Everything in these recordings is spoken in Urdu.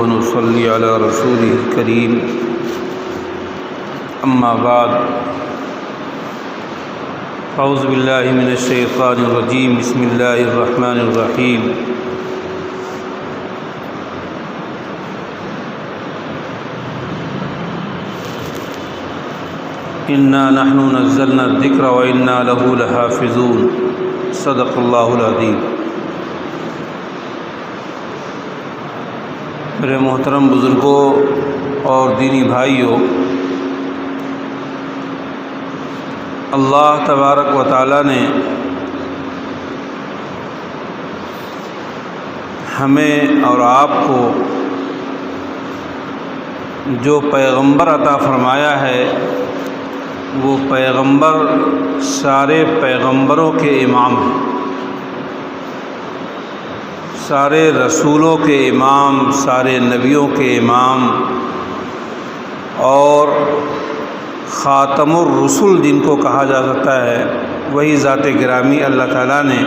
ونصلي على رسوله الكريم أما بعد أعوذ بالله من الشيطان الرجيم بسم الله الرحمن الرحيم إنا نحن نزلنا الذكر وإنا له لحافظون صدق اللہ العظیم۔ میرے محترم بزرگوں اور دینی بھائیوں، اللہ تبارک و تعالی نے ہمیں اور آپ کو جو پیغمبر عطا فرمایا ہے وہ پیغمبر سارے پیغمبروں کے امام ہیں، سارے رسولوں کے امام، سارے نبیوں کے امام، اور خاتم الرسل جن کو کہا جا سکتا ہے وہی ذات گرامی اللہ تعالیٰ نے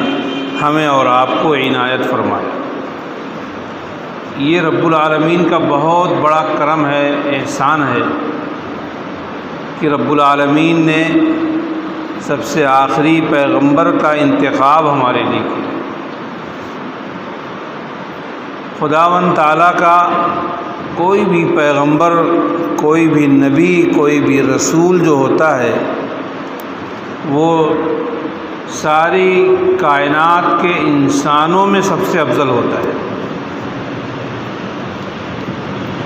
ہمیں اور آپ کو عنایت فرمایا۔ یہ رب العالمین کا بہت بڑا کرم ہے، احسان ہے کہ رب العالمین نے سب سے آخری پیغمبر کا انتخاب ہمارے لیے کیا۔ خداوند تعالیٰ کا کوئی بھی پیغمبر، کوئی بھی نبی، کوئی بھی رسول جو ہوتا ہے وہ ساری کائنات کے انسانوں میں سب سے افضل ہوتا ہے،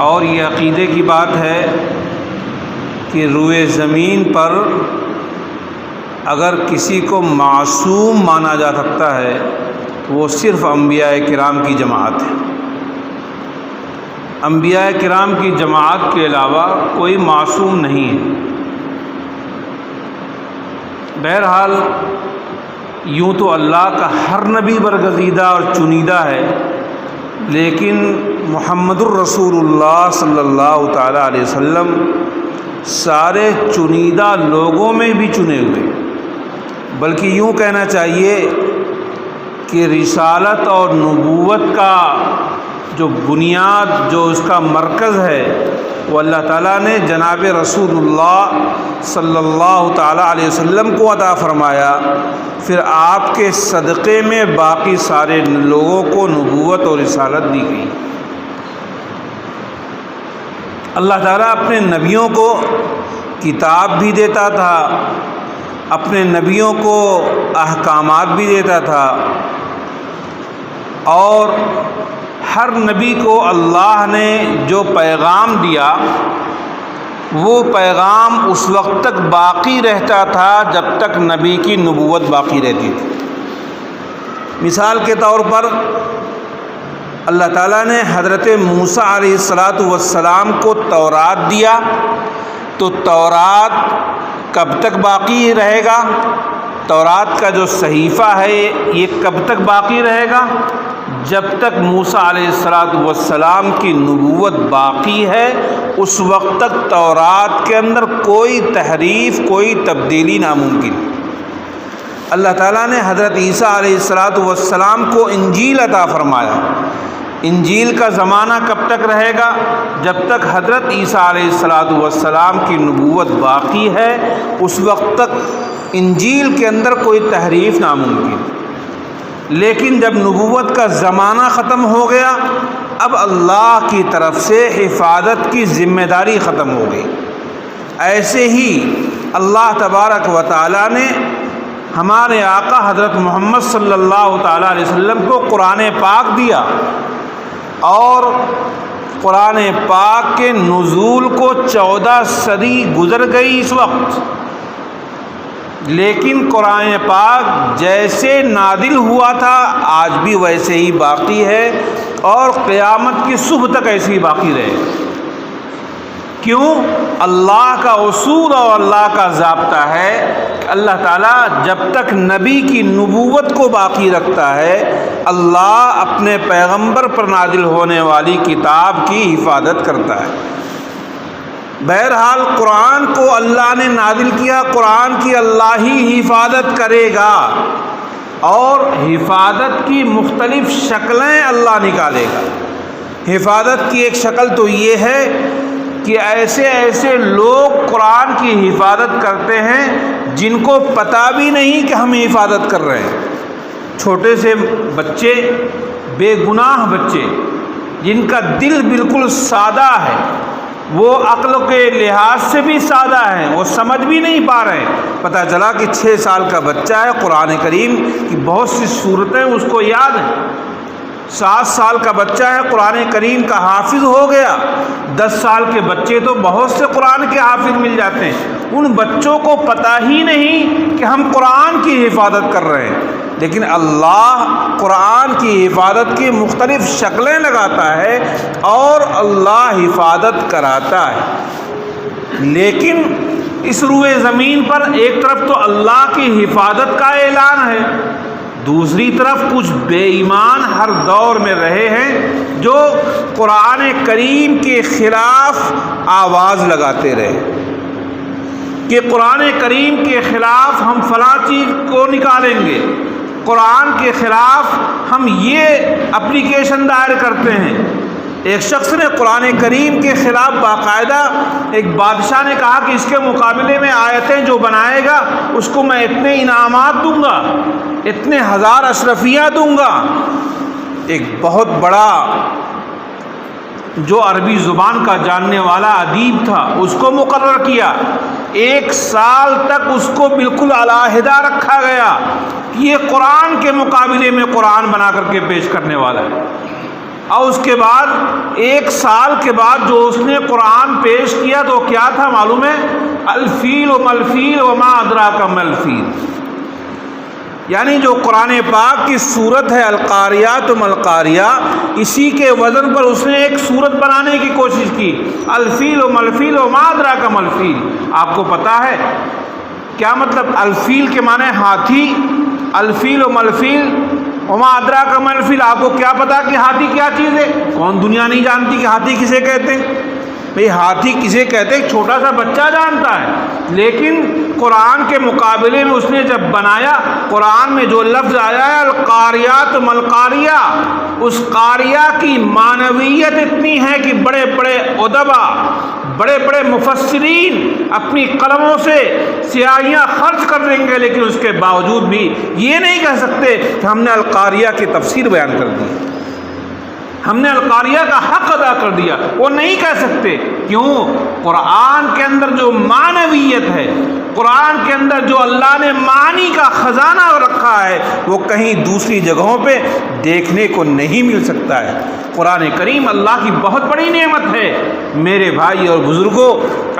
اور یہ عقیدے کی بات ہے کہ روئے زمین پر اگر کسی کو معصوم مانا جا سکتا ہے وہ صرف انبیاء کرام کی جماعت ہے۔ انبیاء کرام کی جماعت کے علاوہ کوئی معصوم نہیں ہے۔ بہرحال یوں تو اللہ کا ہر نبی برگزیدہ اور چنیدہ ہے، لیکن محمد الرسول اللہ صلی اللہ تعالیٰ علیہ وسلم سارے چنیدہ لوگوں میں بھی چنے ہوئے، بلکہ یوں کہنا چاہیے کہ رسالت اور نبوت کا جو بنیاد، جو اس کا مرکز ہے، وہ اللہ تعالیٰ نے جناب رسول اللہ صلی اللہ تعالیٰ علیہ وسلم کو عطا فرمایا، پھر آپ کے صدقے میں باقی سارے لوگوں کو نبوت اور رسالت دی گئی۔ اللہ تعالیٰ اپنے نبیوں کو کتاب بھی دیتا تھا، اپنے نبیوں کو احکامات بھی دیتا تھا، اور ہر نبی کو اللہ نے جو پیغام دیا وہ پیغام اس وقت تک باقی رہتا تھا جب تک نبی کی نبوت باقی رہتی تھی۔ مثال کے طور پر اللہ تعالیٰ نے حضرت موسیٰ علیہ السلام کو تورات دیا، تو تورات کب تک باقی رہے گا؟ تورات کا جو صحیفہ ہے یہ کب تک باقی رہے گا؟ جب تک موسیٰ علیہ السلام کی نبوت باقی ہے اس وقت تک تورات کے اندر کوئی تحریف، کوئی تبدیلی ناممکن۔ اللہ تعالیٰ نے حضرت عیسیٰ علیہ السلام کو انجیل عطا فرمایا۔ انجیل کا زمانہ کب تک رہے گا؟ جب تک حضرت عیسیٰ علیہ السلام کی نبوت باقی ہے اس وقت تک انجیل کے اندر کوئی تحریف ناممکن۔ لیکن جب نبوت کا زمانہ ختم ہو گیا اب اللہ کی طرف سے حفاظت کی ذمہ داری ختم ہو گئی۔ ایسے ہی اللہ تبارک و تعالیٰ نے ہمارے آقا حضرت محمد صلی اللہ تعالیٰ علیہ وسلم کو قرآن پاک دیا، اور قرآن پاک کے نزول کو 14 صدی گزر گئی اس وقت، لیکن قرآن پاک جیسے نازل ہوا تھا آج بھی ویسے ہی باقی ہے، اور قیامت کی صبح تک ایسے ہی باقی رہے۔ کیوں؟ اللہ کا اصول اور اللہ کا ضابطہ ہے کہ اللہ تعالیٰ جب تک نبی کی نبوت کو باقی رکھتا ہے اللہ اپنے پیغمبر پر نازل ہونے والی کتاب کی حفاظت کرتا ہے۔ بہرحال قرآن کو اللہ نے نازل کیا، قرآن کی اللہ ہی حفاظت کرے گا، اور حفاظت کی مختلف شکلیں اللہ نکالے گا۔ حفاظت کی ایک شکل تو یہ ہے کہ ایسے لوگ قرآن کی حفاظت کرتے ہیں جن کو پتہ بھی نہیں کہ ہم حفاظت کر رہے ہیں۔ چھوٹے سے بچے، بے گناہ بچے جن کا دل بالکل سادہ ہے، وہ عقل کے لحاظ سے بھی سادہ ہیں، وہ سمجھ بھی نہیں پا رہے ہیں۔ پتہ چلا کہ 6 سال کا بچہ ہے، قرآن کریم کی بہت سی صورتیں اس کو یاد ہیں۔ 7 سال کا بچہ ہے، قرآن کریم کا حافظ ہو گیا۔ 10 سال کے بچے تو بہت سے قرآن کے حافظ مل جاتے ہیں۔ ان بچوں کو پتہ ہی نہیں کہ ہم قرآن کی حفاظت کر رہے ہیں، لیکن اللہ قرآن کی حفاظت کی مختلف شکلیں لگاتا ہے اور اللہ حفاظت کراتا ہے۔ لیکن اس روئے زمین پر ایک طرف تو اللہ کی حفاظت کا اعلان ہے، دوسری طرف کچھ بے ایمان ہر دور میں رہے ہیں جو قرآن کریم کے خلاف آواز لگاتے رہے کہ قرآن کریم کے خلاف ہم فلاں چیز کو نکالیں گے، قرآن کے خلاف ہم یہ اپلیکیشن دائر کرتے ہیں۔ ایک شخص نے قرآن کریم کے خلاف باقاعدہ، ایک بادشاہ نے کہا کہ اس کے مقابلے میں آیتیں جو بنائے گا اس کو میں اتنے انعامات دوں گا، اتنے 1000 اشرفیہ دوں گا۔ ایک بہت بڑا جو عربی زبان کا جاننے والا ادیب تھا اس کو مقرر کیا، 1 سال تک اس کو بالکل علیحدہ رکھا گیا کہ یہ قرآن کے مقابلے میں قرآن بنا کر کے پیش کرنے والا ہے۔ اور اس کے بعد 1 سال کے بعد جو اس نے قرآن پیش کیا تو کیا تھا معلوم ہے؟ الفیل و ملفیل وما ادراک ملفیل، یعنی جو قرآن پاک کی صورت ہے القاریات و ملقاریہ، اسی کے وزن پر اس نے ایک صورت بنانے کی کوشش کی، الفیل و ملفیل وما ادراک ملفیل۔ آپ کو پتہ ہے کیا مطلب؟ الفیل کے معنی ہاتھی، الفیل و ملفیل وما ادراک ملفیل۔ آپ کو کیا پتا کہ ہاتھی کیا چیز ہے؟ کون دنیا نہیں جانتی کہ ہاتھی کسے کہتے ہیں؟ بھئی ہاتھی کسے کہتے ہیں چھوٹا سا بچہ جانتا ہے، لیکن قرآن کے مقابلے میں اس نے جب بنایا، قرآن میں جو لفظ آیا ہے القاریات ملقاریہ، اس قاریہ کی معنویت اتنی ہے کہ بڑے بڑے ادبا، بڑے بڑے مفسرین اپنی قلموں سے سیاہیاں خرچ کر دیں گے، لیکن اس کے باوجود بھی یہ نہیں کہہ سکتے کہ ہم نے القاریہ کی تفسیر بیان کر دی، ہم نے القاریہ کا حق ادا کر دیا، وہ نہیں کہہ سکتے۔ کیوں؟ قرآن کے اندر جو معنویت ہے، قرآن کے اندر جو اللہ نے معنی کا خزانہ رکھا ہے، وہ کہیں دوسری جگہوں پہ دیکھنے کو نہیں مل سکتا ہے۔ قرآن کریم اللہ کی بہت بڑی نعمت ہے۔ میرے بھائی اور بزرگوں،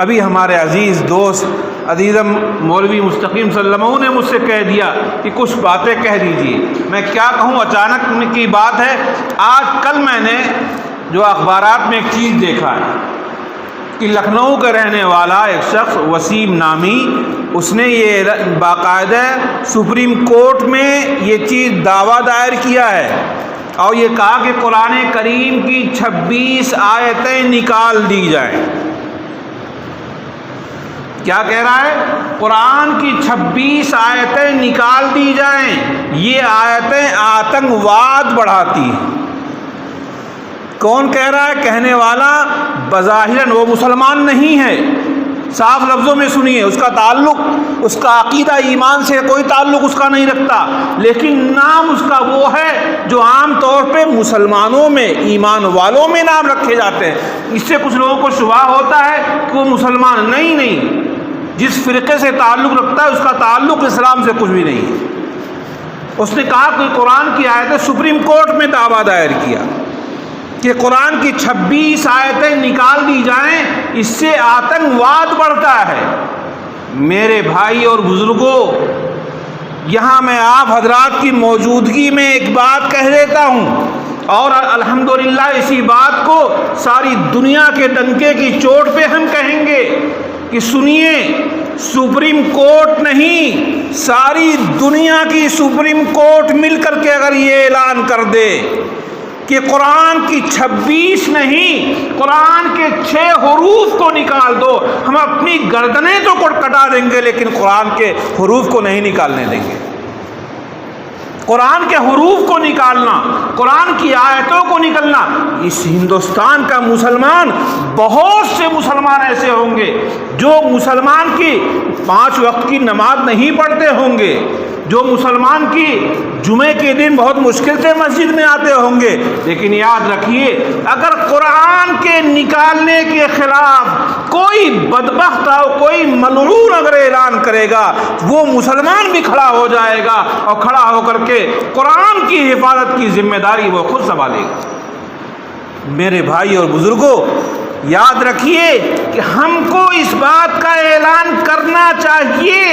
ابھی ہمارے عزیز دوست عزیزم مولوی مستقیم صلی اللہ علیہ وسلم نے مجھ سے کہہ دیا کہ کچھ باتیں کہہ دیجیے۔ میں کیا کہوں، اچانک کی بات ہے۔ آج کل میں نے جو اخبارات میں ایک چیز دیکھا ہے کہ لکھنؤ کا رہنے والا ایک شخص وسیم نامی، اس نے یہ باقاعدہ سپریم کورٹ میں یہ چیز دعویٰ دائر کیا ہے اور یہ کہا کہ قرآن کریم کی 26 آیتیں نکال دی جائیں۔ کیا کہہ رہا ہے؟ قرآن کی 26 آیتیں نکال دی جائیں، یہ آیتیں آتنکواد بڑھاتی ہیں۔ کون کہہ رہا ہے؟ کہنے والا بظاہراً وہ مسلمان نہیں ہے، صاف لفظوں میں سنیے، اس کا تعلق، اس کا عقیدہ ایمان سے کوئی تعلق اس کا نہیں رکھتا، لیکن نام اس کا وہ ہے جو عام طور پہ مسلمانوں میں، ایمان والوں میں نام رکھے جاتے ہیں۔ اس سے کچھ لوگوں کو شبہ ہوتا ہے کہ وہ مسلمان نہیں، جس فرقے سے تعلق رکھتا ہے اس کا تعلق اسلام سے کچھ بھی نہیں ہے۔ اس نے کہا کہ قرآن کی آیتیں، سپریم کورٹ میں دعویٰ دائر کیا کہ قرآن کی 26 آیتیں نکال دی جائیں، اس سے آتنکواد بڑھتا ہے۔ میرے بھائی اور بزرگوں، یہاں میں آپ حضرات کی موجودگی میں ایک بات کہہ دیتا ہوں، اور الحمدللہ اسی بات کو ساری دنیا کے ڈنکے کی چوٹ پہ ہم کہیں گے کہ سنیے، سپریم کورٹ نہیں، ساری دنیا کی سپریم کورٹ مل کر کے اگر یہ اعلان کر دے کہ قرآن کی 26 نہیں، قرآن کے 6 حروف کو نکال دو، ہم اپنی گردنیں تو کٹا دیں گے لیکن قرآن کے حروف کو نہیں نکالنے دیں گے۔ قرآن کے حروف کو نکالنا، قرآن کی آیتوں کو نکلنا۔ اس ہندوستان کا مسلمان، بہت سے مسلمان ایسے ہوں گے جو مسلمان کی 5 وقت کی نماز نہیں پڑھتے ہوں گے، جو مسلمان کی جمعے کے دن بہت مشکل سے مسجد میں آتے ہوں گے، لیکن یاد رکھیے اگر قرآن کے نکالنے کے خلاف کوئی بدبخت ہو، کوئی ملعون اگر اعلان کرے گا، وہ مسلمان بھی کھڑا ہو جائے گا اور کھڑا ہو کر کے قرآن کی حفاظت کی ذمہ داری وہ خود سنبھالے گا۔ میرے بھائی اور بزرگوں، یاد رکھیے کہ ہم کو اس بات کا اعلان کرنا چاہیے،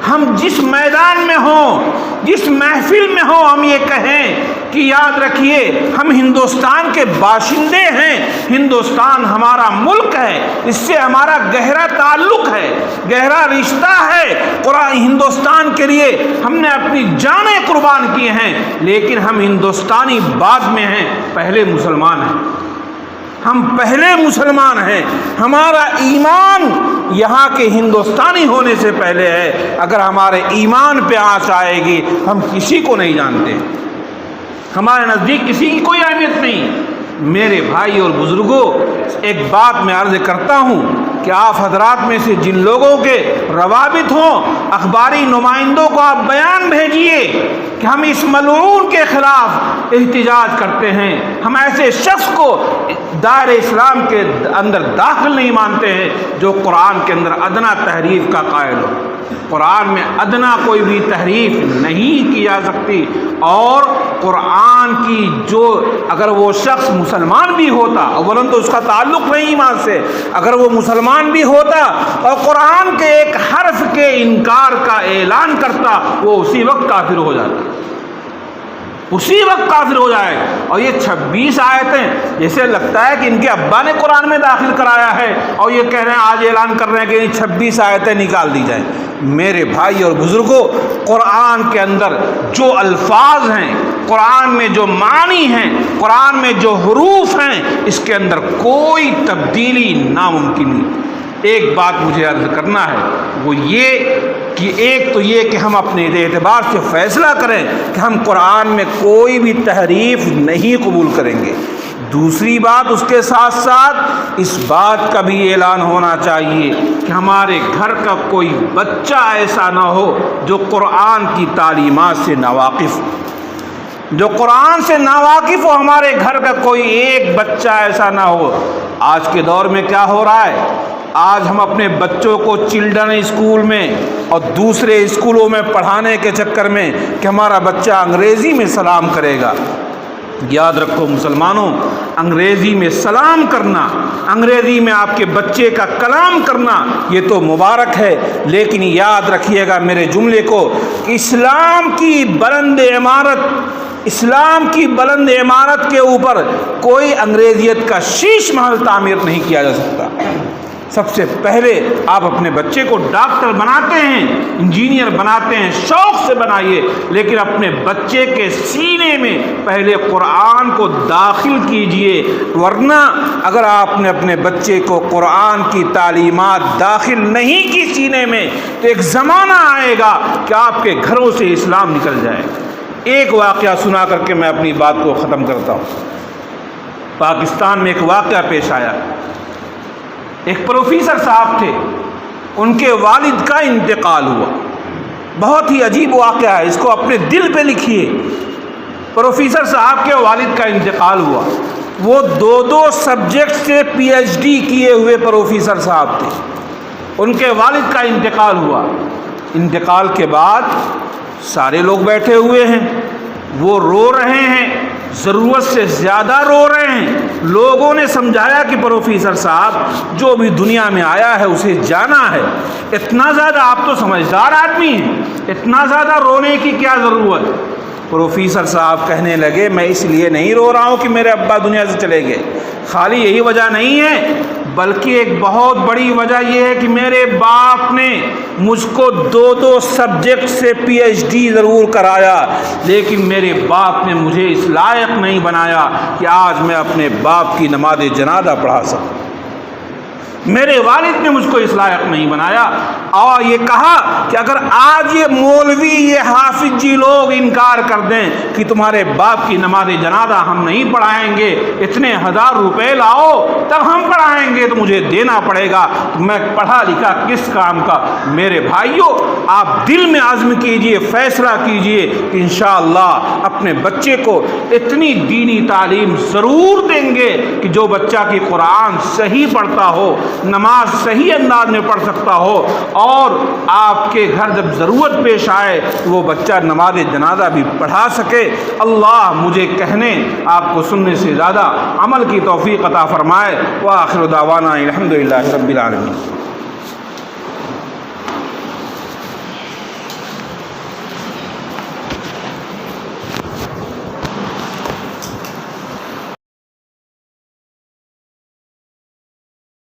ہم جس میدان میں ہوں، جس محفل میں ہوں، ہم یہ کہیں کہ یاد رکھیے ہم ہندوستان کے باشندے ہیں، ہندوستان ہمارا ملک ہے، اس سے ہمارا گہرا تعلق ہے، گہرا رشتہ ہے۔ قرآن ہندوستان کے لیے ہم نے اپنی جانیں قربان کی ہیں، لیکن ہم ہندوستانی بعد میں ہیں، پہلے مسلمان ہیں، ہم پہلے مسلمان ہیں، ہمارا ایمان یہاں کے ہندوستانی ہونے سے پہلے ہے۔ اگر ہمارے ایمان پہ آنچ آئے گی، ہم کسی کو نہیں جانتے، ہمارے نزدیک کسی کی کوئی اہمیت نہیں۔ میرے بھائی اور بزرگوں، ایک بات میں عرض کرتا ہوں کہ آپ حضرات میں سے جن لوگوں کے روابط ہوں، اخباری نمائندوں کو آپ بیان بھیجیے کہ ہم اس ملعون کے خلاف احتجاج کرتے ہیں، ہم ایسے شخص کو دائرہ اسلام کے اندر داخل نہیں مانتے ہیں جو قرآن کے اندر ادنا تحریف کا قائل ہو۔ قرآن میں ادنا کوئی بھی تحریف نہیں کی جا سکتی، اور قرآن کی جو اگر وہ شخص مسلمان بھی ہوتا، اولاً تو اس کا تعلق نہیں ایمان سے، اگر وہ مسلمان بھی ہوتا اور قرآن کے ایک حرف کے انکار کا اعلان کرتا، وہ اسی وقت کافر ہو جاتا، اسی وقت کافر ہو جائے۔ اور یہ 26 آیتیں جیسے لگتا ہے کہ ان کے ابا نے قرآن میں داخل کرایا ہے، اور یہ کہہ رہے ہیں، آج اعلان کر رہے ہیں کہ 26 آیتیں نکال دی جائیں۔ میرے بھائی اور بزرگوں، قرآن کے اندر جو الفاظ ہیں، قرآن میں جو معنی ہیں، قرآن میں جو حروف ہیں، اس کے اندر کوئی تبدیلی ناممکن نہیں۔ ایک بات مجھے عرض کرنا ہے، وہ یہ کہ ایک تو یہ کہ ہم اپنے اعتبار سے فیصلہ کریں کہ ہم قرآن میں کوئی بھی تحریف نہیں قبول کریں گے۔ دوسری بات، اس کے ساتھ ساتھ اس بات کا بھی اعلان ہونا چاہیے کہ ہمارے گھر کا کوئی بچہ ایسا نہ ہو جو قرآن کی تعلیمات سے ناواقف ہو، جو قرآن سے ناواقف ہو۔ ہمارے گھر کا کوئی ایک بچہ ایسا نہ ہو۔ آج کے دور میں کیا ہو رہا ہے، آج ہم اپنے بچوں کو چلڈرن اسکول میں اور دوسرے اسکولوں میں پڑھانے کے چکر میں کہ ہمارا بچہ انگریزی میں سلام کرے گا۔ یاد رکھو مسلمانوں، انگریزی میں سلام کرنا، انگریزی میں آپ کے بچے کا کلام کرنا، یہ تو مبارک ہے، لیکن یاد رکھیے گا میرے جملے کو کہ اسلام کی بلند عمارت کے اوپر کوئی انگریزیت کا شیش محل تعمیر نہیں کیا جا سکتا۔ سب سے پہلے آپ اپنے بچے کو ڈاکٹر بناتے ہیں، انجینئر بناتے ہیں، شوق سے بنائیے، لیکن اپنے بچے کے سینے میں پہلے قرآن کو داخل کیجئے، ورنہ اگر آپ نے اپنے بچے کو قرآن کی تعلیمات داخل نہیں کی سینے میں، تو ایک زمانہ آئے گا کہ آپ کے گھروں سے اسلام نکل جائے۔ ایک واقعہ سنا کر کے میں اپنی بات کو ختم کرتا ہوں۔ پاکستان میں ایک واقعہ پیش آیا، ایک پروفیسر صاحب تھے، ان کے والد کا انتقال ہوا۔ بہت ہی عجیب واقعہ ہے، اس کو اپنے دل پہ لکھیے۔ پروفیسر صاحب کے والد کا انتقال ہوا، وہ 2 سبجیکٹ سے پی ایچ ڈی کیے ہوئے پروفیسر صاحب تھے، ان کے والد کا انتقال ہوا۔ انتقال کے بعد سارے لوگ بیٹھے ہوئے ہیں، وہ رو رہے ہیں، ضرورت سے زیادہ رو رہے ہیں۔ لوگوں نے سمجھایا کہ پروفیسر صاحب جو بھی دنیا میں آیا ہے اسے جانا ہے، اتنا زیادہ آپ تو سمجھدار آدمی ہیں، اتنا زیادہ رونے کی کیا ضرورت۔ پروفیسر صاحب کہنے لگے، میں اس لیے نہیں رو رہا ہوں کہ میرے ابا دنیا سے چلے گئے، خالی یہی وجہ نہیں ہے، بلکہ ایک بہت بڑی وجہ یہ ہے کہ میرے باپ نے مجھ کو 2 سبجیکٹ سے پی ایچ ڈی ضرور کرایا، لیکن میرے باپ نے مجھے اس لائق نہیں بنایا کہ آج میں اپنے باپ کی نماز جنازہ پڑھا سکوں۔ میرے والد نے مجھ کو اس لائق نہیں بنایا۔ اور یہ کہا کہ اگر آج یہ مولوی، یہ حافظ جی لوگ انکار کر دیں کہ تمہارے باپ کی نماز جنازہ ہم نہیں پڑھائیں گے، اتنے 1000 روپے لاؤ تب ہم پڑھائیں گے تو مجھے دینا پڑے گا، تو میں پڑھا لکھا کس کام کا؟ میرے بھائیوں، آپ دل میں عزم کیجئے، فیصلہ کیجئے کہ انشاءاللہ اپنے بچے کو اتنی دینی تعلیم ضرور دیں گے کہ جو بچہ کی قرآن صحیح پڑھتا ہو، نماز صحیح انداز میں پڑھ سکتا ہو، اور آپ کے گھر جب ضرورت پیش آئے تو وہ بچہ نماز جنازہ بھی پڑھا سکے۔ اللہ مجھے کہنے، آپ کو سننے سے زیادہ عمل کی توفیق عطا فرمائے۔ وآخر دعوانا الحمدللہ رب العالمین۔